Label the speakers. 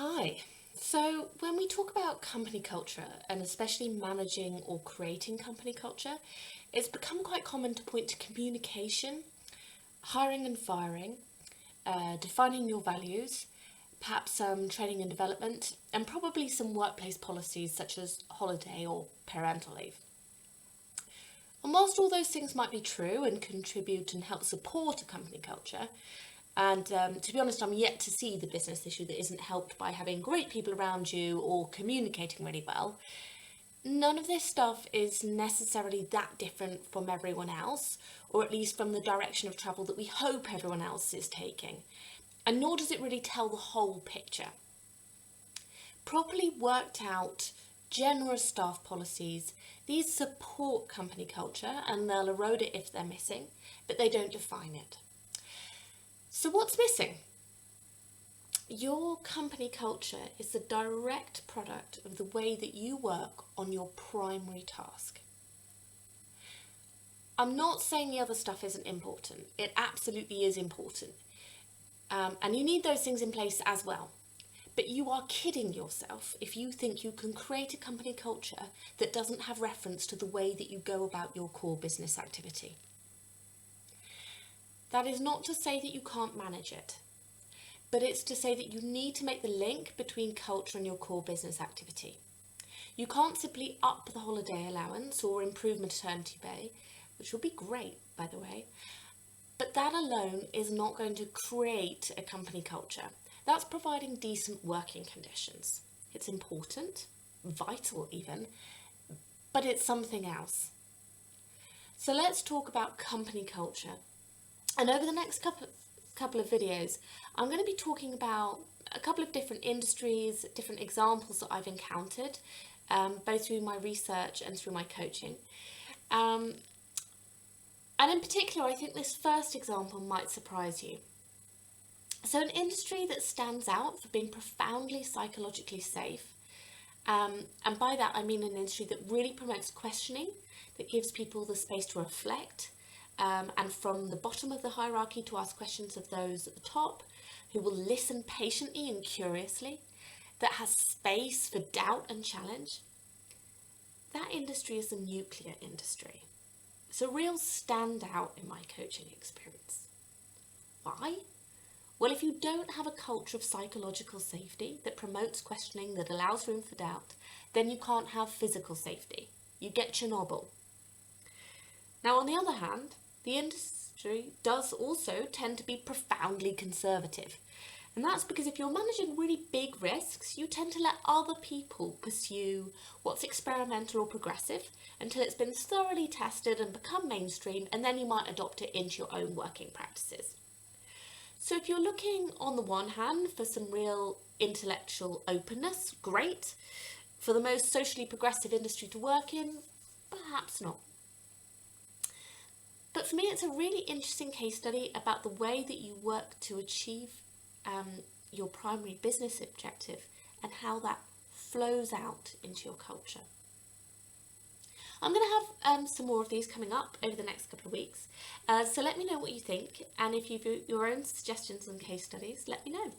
Speaker 1: Hi. So, when we talk about company culture, and especially managing or creating company culture, it's become quite common to point to communication, hiring and firing, defining your values, perhaps some training and development, and probably some workplace policies such as holiday or parental leave. And whilst all those things might be true and contribute and help support a company culture, and to be honest, I'm yet to see the business issue that isn't helped by having great people around you or communicating really well. None of this stuff is necessarily that different from everyone else, or at least from the direction of travel that we hope everyone else is taking. And nor does it really tell the whole picture. Properly worked out, generous staff policies, these support company culture and they'll erode it if they're missing, but they don't define it. So what's missing? Your company culture is the direct product of the way that you work on your primary task. I'm not saying the other stuff isn't important. It absolutely is important. And you need those things in place as well. But you are kidding yourself if you think you can create a company culture that doesn't have reference to the way that you go about your core business activity. That is not to say that you can't manage it, but it's to say that you need to make the link between culture and your core business activity. You can't simply up the holiday allowance or improve maternity pay, which will be great, by the way, but that alone is not going to create a company culture. That's providing decent working conditions. It's important, vital even, but it's something else. So let's talk about company culture. And over the next couple of videos, I'm going to be talking about a couple of different industries, different examples that I've encountered, both through my research and through my coaching. And in particular, I think this first example might surprise you. So an industry that stands out for being profoundly psychologically safe, and by that I mean an industry that really promotes questioning, that gives people the space to reflect, and from the bottom of the hierarchy to ask questions of those at the top, who will listen patiently and curiously, that has space for doubt and challenge. That industry is the nuclear industry. It's a real standout in my coaching experience. Why? Well, if you don't have a culture of psychological safety that promotes questioning, that allows room for doubt, then you can't have physical safety. You get Chernobyl. Now, on the other hand, the industry does also tend to be profoundly conservative. And that's because if you're managing really big risks, you tend to let other people pursue what's experimental or progressive until it's been thoroughly tested and become mainstream, and then you might adopt it into your own working practices. So if you're looking on the one hand for some real intellectual openness, great. For the most socially progressive industry to work in, perhaps not. But for me, it's a really interesting case study about the way that you work to achieve your primary business objective and how that flows out into your culture. I'm going to have some more of these coming up over the next couple of weeks. So let me know what you think, and if you've your own suggestions and case studies, let me know.